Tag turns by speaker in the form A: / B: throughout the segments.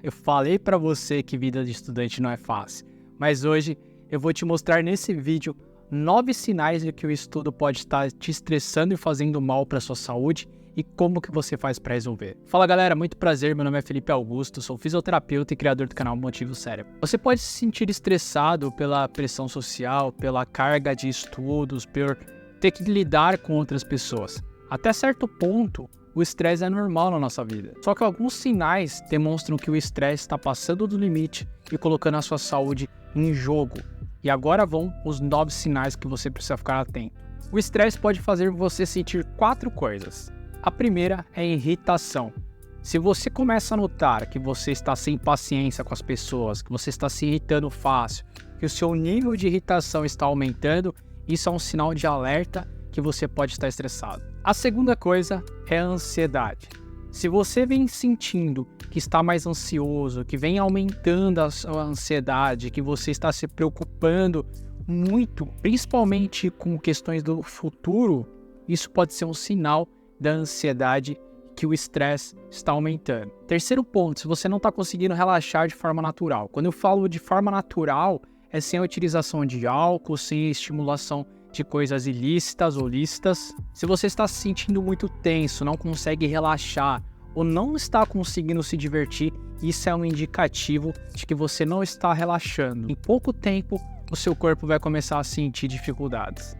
A: Eu falei pra você que vida de estudante não é fácil, mas hoje eu vou te mostrar nesse vídeo 9 sinais de que o estudo pode estar te estressando e fazendo mal para sua saúde e como que você faz para resolver. Fala galera, muito prazer, meu nome é Felipe Augusto, sou fisioterapeuta e criador do canal Motiva o Cérebro. Você pode se sentir estressado pela pressão social, pela carga de estudos, por ter que lidar com outras pessoas. Até certo ponto, o estresse é normal na nossa vida. Só que alguns sinais demonstram que o estresse está passando do limite e colocando a sua saúde em jogo. E agora vão os 9 sinais que você precisa ficar atento. O estresse pode fazer você sentir 4 coisas. A primeira é irritação. Se você começa a notar que você está sem paciência com as pessoas, que você está se irritando fácil, que o seu nível de irritação está aumentando, isso é um sinal de alerta que você pode estar estressado. A segunda coisa é a ansiedade. Se você vem sentindo que está mais ansioso, que vem aumentando a sua ansiedade, que você está se preocupando muito, principalmente com questões do futuro, isso pode ser um sinal da ansiedade que o estresse está aumentando. Terceiro ponto, se você não está conseguindo relaxar de forma natural. Quando eu falo de forma natural, é sem a utilização de álcool, sem a estimulação de coisas ilícitas ou lícitas. Se você está se sentindo muito tenso, não consegue relaxar ou não está conseguindo se divertir, isso é um indicativo de que você não está relaxando. Em pouco tempo, o seu corpo vai começar a sentir dificuldades.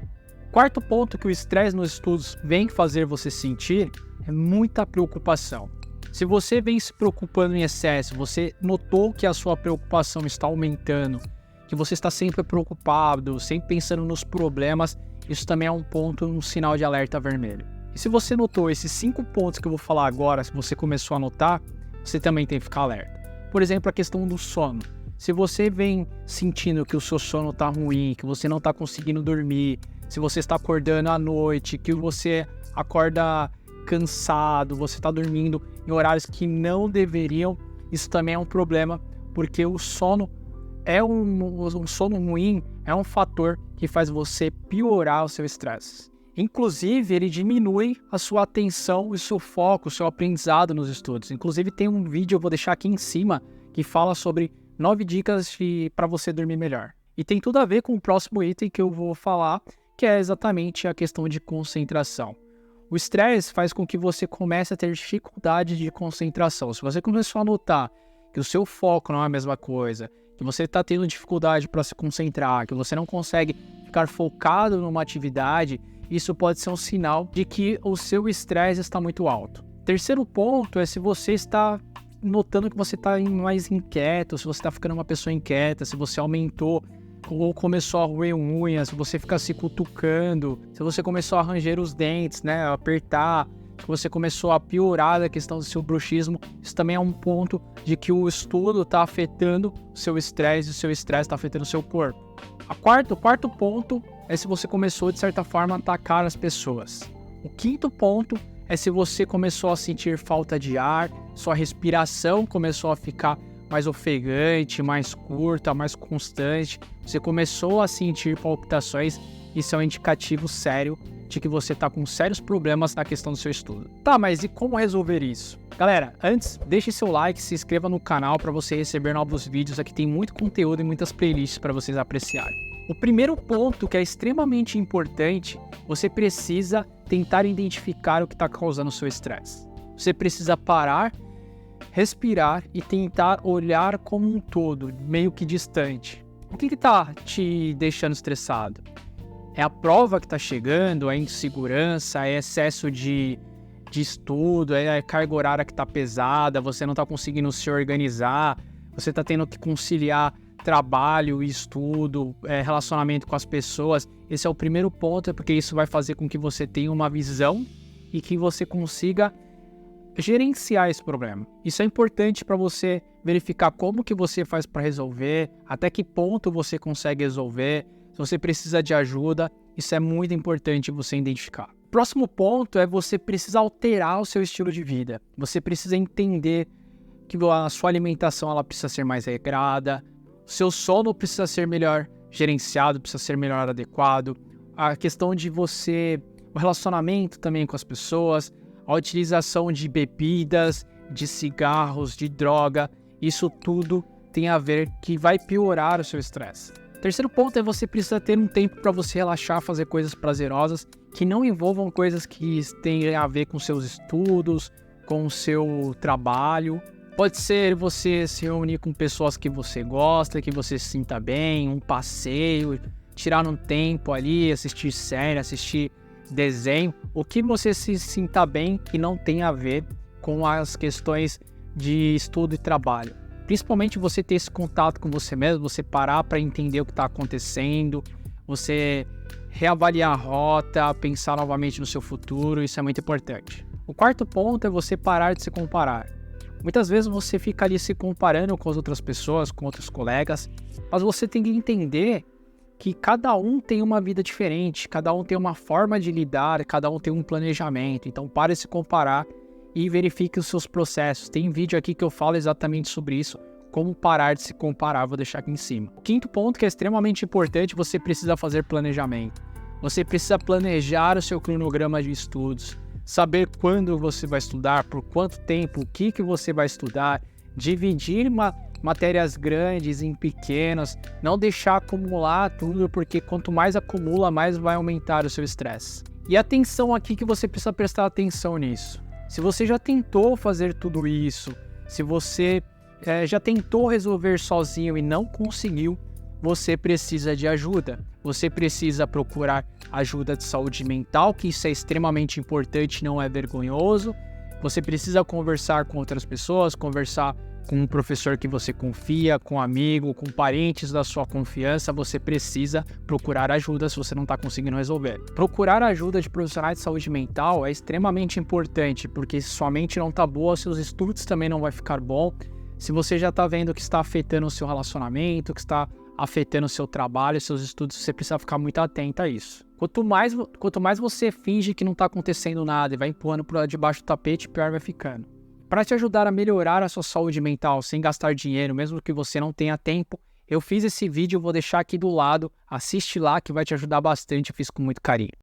A: Quarto ponto que o estresse nos estudos vem fazer você sentir é muita preocupação. Se você vem se preocupando em excesso, você notou que a sua preocupação está aumentando, que você está sempre preocupado, sempre pensando nos problemas, isso também é um ponto, um sinal de alerta vermelho. E se você notou esses 5 pontos que eu vou falar agora, se você começou a notar, você também tem que ficar alerta. Por exemplo, a questão do sono. Se você vem sentindo que o seu sono está ruim, que você não está conseguindo dormir, se você está acordando à noite, que você acorda cansado, você está dormindo em horários que não deveriam, isso também é um problema, porque o sono um sono ruim é um fator que faz você piorar o seu estresse. Inclusive, ele diminui a sua atenção, o seu foco, o seu aprendizado nos estudos. Inclusive, tem um vídeo, eu vou deixar aqui em cima, que fala sobre 9 dicas para você dormir melhor. E tem tudo a ver com o próximo item que eu vou falar, que é exatamente a questão de concentração. O estresse faz com que você comece a ter dificuldade de concentração. Se você começou a notar que o seu foco não é a mesma coisa, que você está tendo dificuldade para se concentrar, que você não consegue ficar focado numa atividade, isso pode ser um sinal de que o seu estresse está muito alto. Terceiro ponto é se você está notando que você está mais inquieto, se você está ficando uma pessoa inquieta, se você aumentou ou começou a roer unha, se você fica se cutucando, se você começou a ranger os dentes, né, a apertar, se você começou a piorar a questão do seu bruxismo, isso também é um ponto de que o estudo está afetando o seu estresse e o seu estresse está afetando o seu corpo. O quarto ponto é se você começou, de certa forma, a atacar as pessoas. O quinto ponto é se você começou a sentir falta de ar, sua respiração começou a ficar mais ofegante, mais curta, mais constante, você começou a sentir palpitações, isso é um indicativo sério de que você está com sérios problemas na questão do seu estudo. Tá, mas e como resolver isso? Galera, antes, deixe seu like, se inscreva no canal para você receber novos vídeos, aqui tem muito conteúdo e muitas playlists para vocês apreciarem. O primeiro ponto que é extremamente importante, você precisa tentar identificar o que está causando o seu estresse. Você precisa parar, respirar e tentar olhar como um todo, meio que distante. O que está te deixando estressado? É a prova que está chegando, é insegurança, é excesso de estudo, é a carga horária que está pesada, você não está conseguindo se organizar, você está tendo que conciliar trabalho e estudo, relacionamento com as pessoas. Esse é o primeiro ponto, porque isso vai fazer com que você tenha uma visão e que você consiga gerenciar esse problema. Isso é importante para você verificar como que você faz para resolver, até que ponto você consegue resolver, se você precisa de ajuda, isso é muito importante você identificar. O próximo ponto é você precisa alterar o seu estilo de vida. Você precisa entender que a sua alimentação ela precisa ser mais regrada, o seu sono precisa ser melhor gerenciado, precisa ser melhor adequado, a questão de o relacionamento também com as pessoas, a utilização de bebidas, de cigarros, de droga, isso tudo tem a ver que vai piorar o seu estresse. Terceiro ponto é você precisa ter um tempo para você relaxar, fazer coisas prazerosas que não envolvam coisas que tenham a ver com seus estudos, com o seu trabalho. Pode ser você se reunir com pessoas que você gosta, que você se sinta bem, um passeio, tirar um tempo ali, assistir série, assistir desenho, o que você se sinta bem que não tem a ver com as questões de estudo e trabalho. Principalmente você ter esse contato com você mesmo, você parar para entender o que está acontecendo, você reavaliar a rota, pensar novamente no seu futuro, isso é muito importante. O quarto ponto é você parar de se comparar. Muitas vezes você fica ali se comparando com as outras pessoas, com outros colegas, mas você tem que entender que cada um tem uma vida diferente, cada um tem uma forma de lidar, cada um tem um planejamento. Então pare de se comparar e verifique os seus processos. Tem vídeo aqui que eu falo exatamente sobre isso, como parar de se comparar, vou deixar aqui em cima. O quinto ponto que é extremamente importante, você precisa fazer planejamento. Você precisa planejar o seu cronograma de estudos, saber quando você vai estudar, por quanto tempo, o que você vai estudar, dividir matérias grandes em pequenas, não deixar acumular tudo, porque quanto mais acumula, mais vai aumentar o seu estresse. E atenção aqui que você precisa prestar atenção nisso. Se você já tentou fazer tudo isso, se você já tentou resolver sozinho e não conseguiu, você precisa de ajuda. Você precisa procurar ajuda de saúde mental, que isso é extremamente importante, não é vergonhoso. Você precisa conversar com outras pessoas, conversar com um professor que você confia, com um amigo, com parentes da sua confiança. Você precisa procurar ajuda se você não está conseguindo resolver. Procurar ajuda de profissionais de saúde mental é extremamente importante, porque se sua mente não está boa, seus estudos também não vai ficar bom. Se você já está vendo que está afetando o seu relacionamento, que está afetando o seu trabalho, seus estudos, você precisa ficar muito atento a isso. Quanto mais você finge que não está acontecendo nada e vai empurrando para debaixo do tapete, pior vai ficando. Para te ajudar a melhorar a sua saúde mental sem gastar dinheiro, mesmo que você não tenha tempo, eu fiz esse vídeo, eu vou deixar aqui do lado, assiste lá que vai te ajudar bastante, eu fiz com muito carinho.